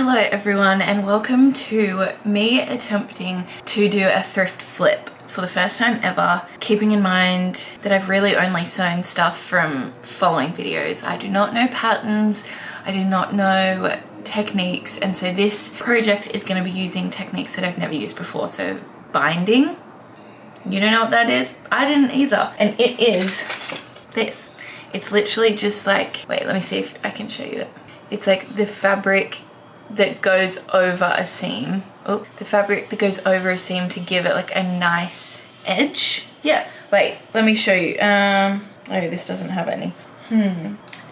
Hello everyone and welcome to me attempting to do a thrift flip for the first time ever, keeping in mind that I've really only sewn stuff from following videos. I do not know patterns, I do not know techniques, and so this project is going to be using techniques that I've never used before. So binding, you don't know what that is? I didn't either. And it is this. It's literally just like, wait, let me see if I can show you it. It's like the fabric that goes over a seam. Oh, the fabric that goes over a seam to give it like a nice edge. Yeah, wait, let me show you. Oh, this doesn't have any.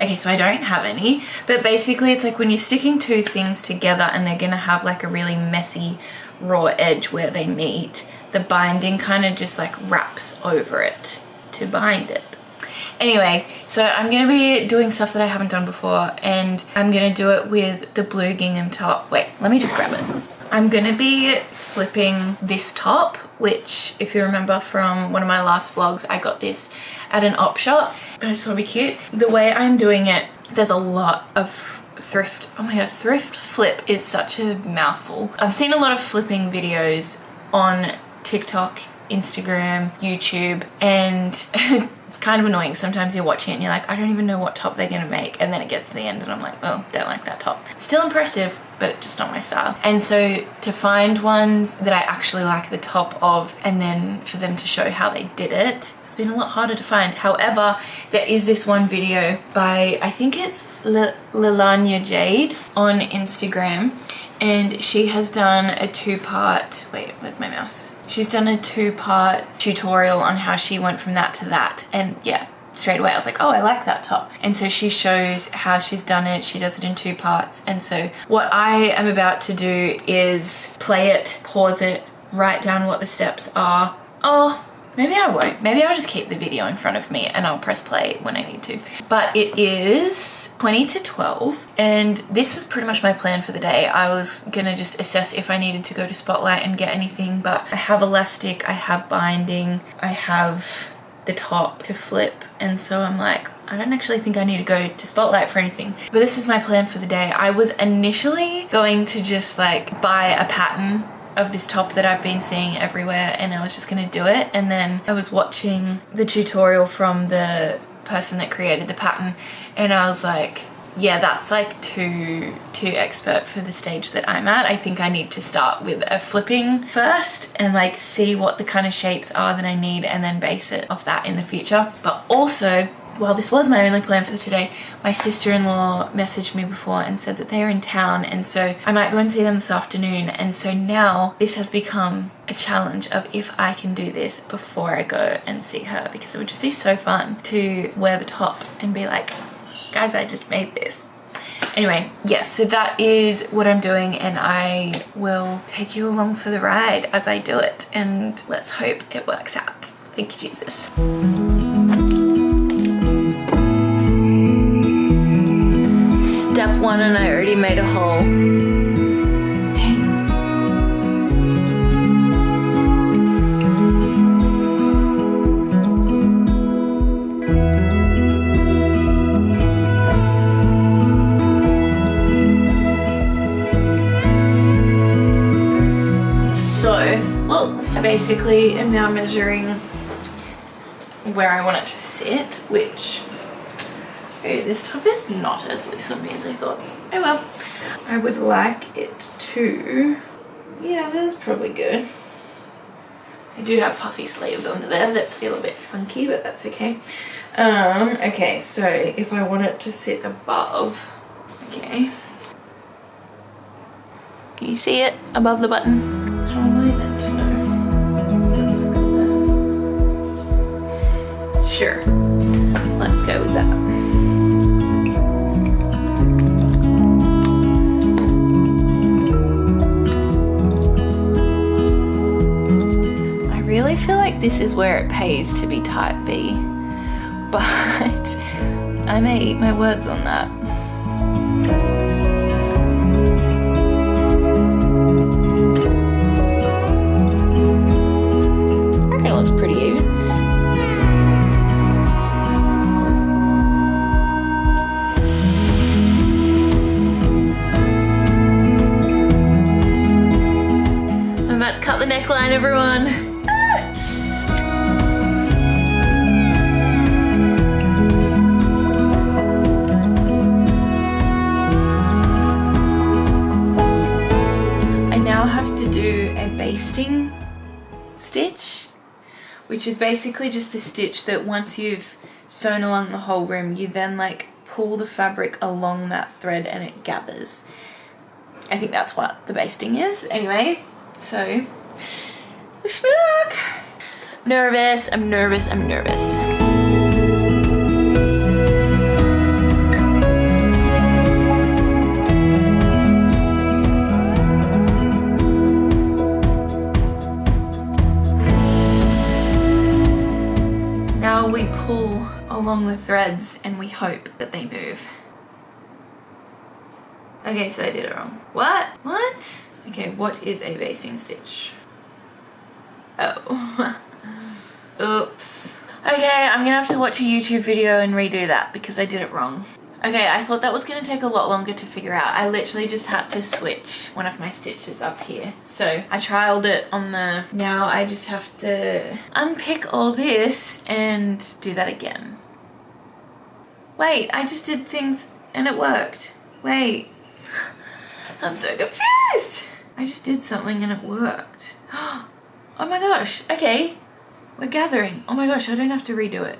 Okay, so I don't have any, but basically it's like when you're sticking two things together and they're gonna have like a really messy raw edge where they meet, the binding kind of just like wraps over it to bind it. Anyway, so I'm gonna be doing stuff that I haven't done before, and I'm gonna do it with the blue gingham top. Wait, let me just grab it. I'm gonna be flipping this top, which if you remember from one of my last vlogs, I got this at an op shop, but I just thought it'd be cute. The way I'm doing it, there's a lot of thrift. Oh my god, thrift flip is such a mouthful. I've seen a lot of flipping videos on TikTok, Instagram, YouTube, and it's kind of annoying. Sometimes you're watching it and you're like, I don't even know what top they're gonna make, and then it gets to the end and I'm like, oh, don't like that top. Still impressive, but just not my style. And so to find ones that I actually like the top of and then for them to show how they did it, it's been a lot harder to find. However, there is this one video by, I think it's Lilanya Jade on Instagram, and she has done a two-part, wait, where's my mouse? She's done a two-part tutorial on how she went from that to that, and yeah, straight away I was like, oh, I like that top. And so she shows how she's done it. She does it in two parts. And so what I am about to do is play it, pause it, write down what the steps are. Oh, maybe I won't. Maybe I'll just keep the video in front of me and I'll press play when I need to. But it is 20 to 12, and this was pretty much my plan for the day. I was gonna just assess if I needed to go to Spotlight and get anything, but I have elastic, I have binding, I have the top to flip, and so I'm like, I don't actually think I need to go to Spotlight for anything. But this is my plan for the day. I was initially going to just like buy a pattern of this top that I've been seeing everywhere, and I was just gonna do it, and then I was watching the tutorial from the person that created the pattern, and I was like, yeah, that's like too expert for the stage that I'm at. I think I need to start with a flipping first and like see what the kind of shapes are that I need, and then base it off that in the future. But also, while this was my only plan for today, my sister-in-law messaged me before and said that they are in town, and so I might go and see them this afternoon. And so now this has become a challenge of if I can do this before I go and see her, because it would just be so fun to wear the top and be like, guys, I just made this. Anyway, yes, so that is what I'm doing, and I will take you along for the ride as I do it, and let's hope it works out. Thank you, Jesus. Step one, and I already made a hole. Dang. So, well, I basically am now measuring where I want it to sit, which, okay, this top is not as loose on me as I thought. Oh well. I would like it to, yeah, that's probably good. I do have puffy sleeves under there that feel a bit funky, but that's okay. Okay, so if I want it to sit above, okay. Can you see it above the button? How am I meant to know? Sure, let's go with that. I really feel like this is where it pays to be type B, but I may eat my words on that. I think it looks pretty even. neckline, everyone. Now have to do a basting stitch, which is basically just the stitch that once you've sewn along the whole rim, you then like pull the fabric along that thread and it gathers. I think that's what the basting is. Anyway, so wish me luck. Nervous, I'm nervous, I'm nervous. We pull along the threads and we hope that they move. Okay, so I did it wrong. What? Okay, what is a basting stitch? Oh. Oops. Okay, I'm gonna have to watch a YouTube video and redo that because I did it wrong. Okay, I thought that was gonna take a lot longer to figure out. I literally just had to switch one of my stitches up here. So I trialed it on the, now I just have to unpick all this and do that again. Wait, I just did things and it worked. Wait, I'm so confused. I just did something and it worked. Oh my gosh, okay. We're gathering. Oh my gosh, I don't have to redo it.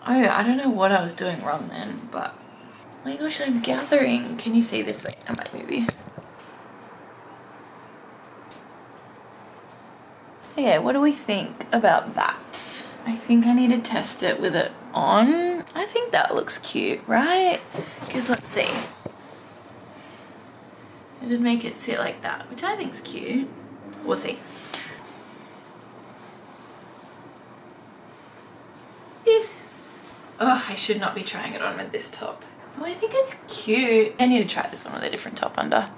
Oh, I don't know what I was doing wrong then, but oh my gosh, I'm gathering. Can you see this? Wait, I might maybe. Okay, what do we think about that? I think I need to test it with it on. I think that looks cute, right? Because let's see. I did make it sit like that, which I think's cute. We'll see. Yeah. Oh, I should not be trying it on with this top. Oh, I think it's cute. I need to try this on with a different top under.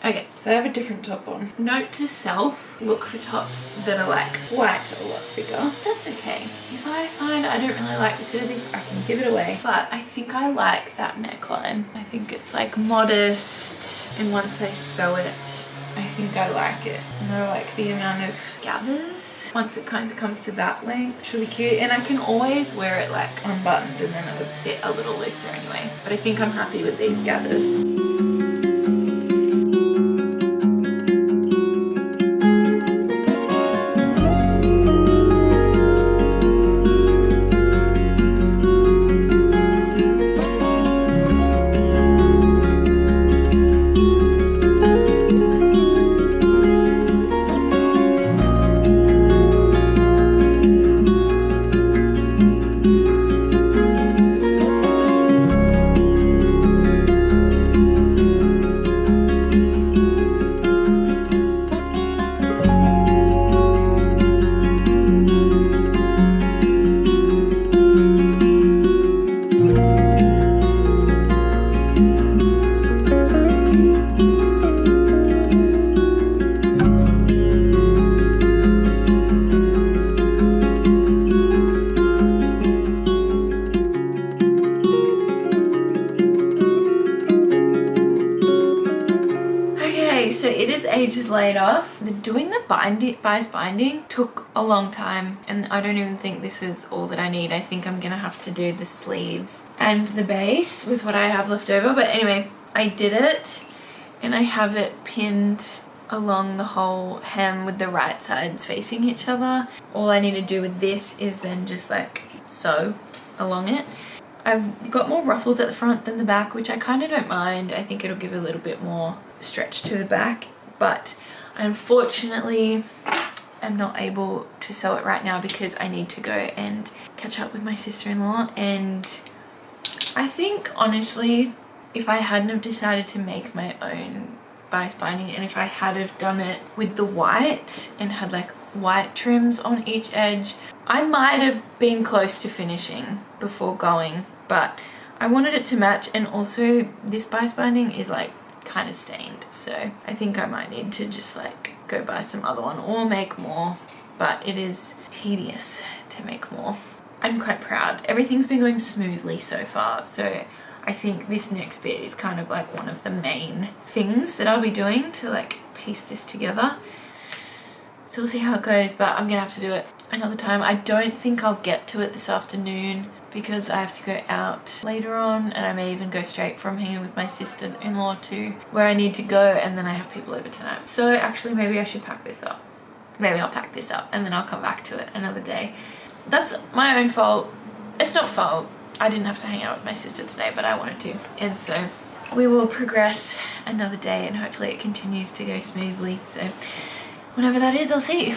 Okay, so I have a different top on. Note to self, look for tops that are like white a lot bigger. That's okay. If I find I don't really like the fit of this, I can give it away. But I think I like that neckline. I think it's like modest. And once I sew it, I think I like it. And I like the amount of gathers. Once it kind of comes to that length, should be cute. And I can always wear it like unbuttoned and then it would sit a little looser anyway. But I think I'm happy with these gathers. So it is ages later. Doing the bias binding took a long time and I don't even think this is all that I need. I think I'm gonna have to do the sleeves and the base with what I have left over. But anyway, I did it and I have it pinned along the whole hem with the right sides facing each other. All I need to do with this is then just like sew along it. I've got more ruffles at the front than the back, which I kind of don't mind. I think it'll give a little bit more stretch to the back, but I unfortunately am not able to sew it right now because I need to go and catch up with my sister-in-law. And I think honestly, if I hadn't have decided to make my own bias binding and if I had have done it with the white and had like white trims on each edge, I might have been close to finishing before going, but I wanted it to match. And also this bias binding is like kind of stained, so I think I might need to just like go buy some other one or make more, but it is tedious to make more. I'm quite proud. Everything's been going smoothly so far, so I think this next bit is kind of like one of the main things that I'll be doing to like piece this together. So we'll see how it goes, but I'm gonna have to do it another time. I don't think I'll get to it this afternoon because I have to go out later on, and I may even go straight from hanging with my sister-in-law to where I need to go, and then I have people over tonight. So actually maybe I should pack this up. Maybe I'll pack this up and then I'll come back to it another day. That's my own fault. It's not fault. I didn't have to hang out with my sister today, but I wanted to. And so we will progress another day, and hopefully it continues to go smoothly. So whenever that is, I'll see you.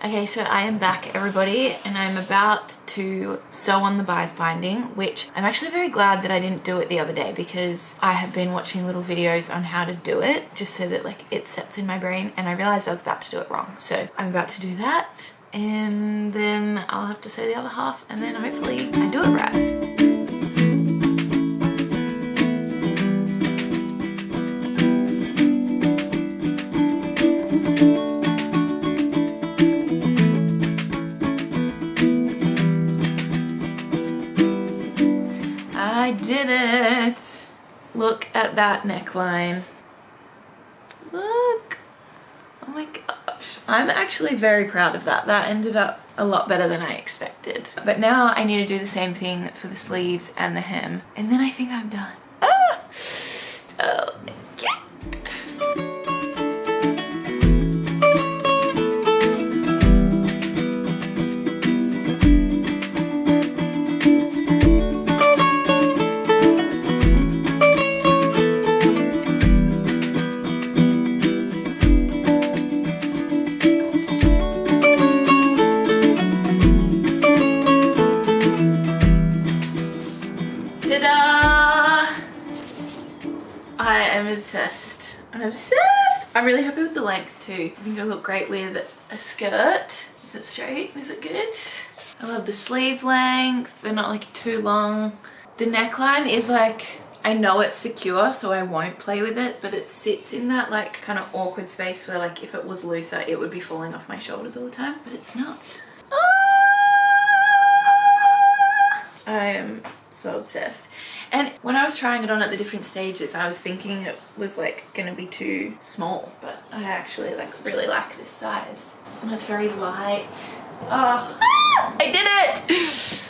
Okay, so I am back, everybody, and I'm about to sew on the bias binding, which I'm actually very glad that I didn't do it the other day, because I have been watching little videos on how to do it just so that like it sets in my brain, and I realized I was about to do it wrong. So I'm about to do that, and then I'll have to sew the other half, and then hopefully I do it right. I did it! Look at that neckline. Look! Oh my gosh. I'm actually very proud of that. That ended up a lot better than I expected. But now I need to do the same thing for the sleeves and the hem. And then I think I'm done. Ah! Oh, yeah. Ta-da! I am obsessed. I'm obsessed! I'm really happy with the length too. I think it'll look great with a skirt. Is it straight? Is it good? I love the sleeve length. They're not like too long. The neckline is like, I know it's secure so I won't play with it, but it sits in that like kind of awkward space where like if it was looser it would be falling off my shoulders all the time, but it's not. I am so obsessed. And when I was trying it on at the different stages, I was thinking it was like gonna be too small, but I actually like really like this size. And it's very light. Oh, I did it!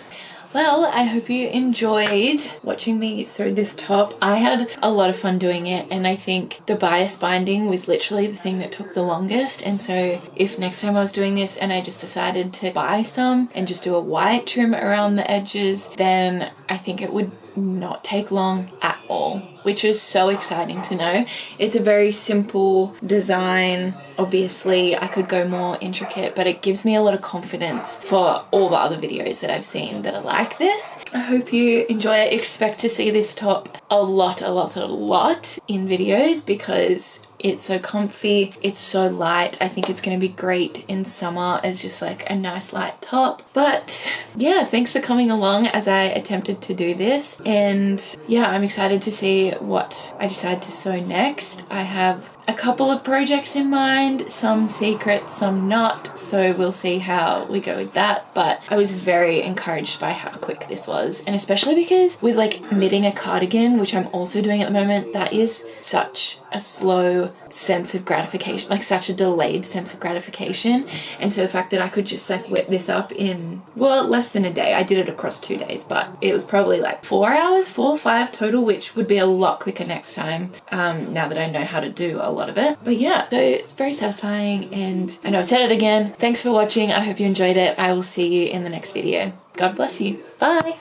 Well, I hope you enjoyed watching me sew this top. I had a lot of fun doing it, and I think the bias binding was literally the thing that took the longest. And so if next time I was doing this and I just decided to buy some and just do a white trim around the edges, then I think it would not take long at all, which is so exciting to know. It's a very simple design. Obviously I could go more intricate, but it gives me a lot of confidence for all the other videos that I've seen that are like this. I hope you enjoy it. Expect to see this top a lot in videos because it's so comfy, it's so light. I think it's going to be great in summer as just like a nice light top. But yeah, thanks for coming along as I attempted to do this, and yeah, I'm excited to see what I decide to sew next. I have a couple of projects in mind, some secret, some not, so we'll see how we go with that. But I was very encouraged by how quick this was, and especially because with like knitting a cardigan, which I'm also doing at the moment, that is such a slow sense of gratification, like such a delayed sense of gratification. And so the fact that I could just like whip this up in, well, less than a day. I did it across 2 days, but it was probably like 4 hours, 4 or 5 total, which would be a lot quicker next time, now that I know how to do a lot of it. But yeah, so it's very satisfying, and I know I've said it again. Thanks for watching. I hope you enjoyed it. I will see you in the next video. God bless you. Bye.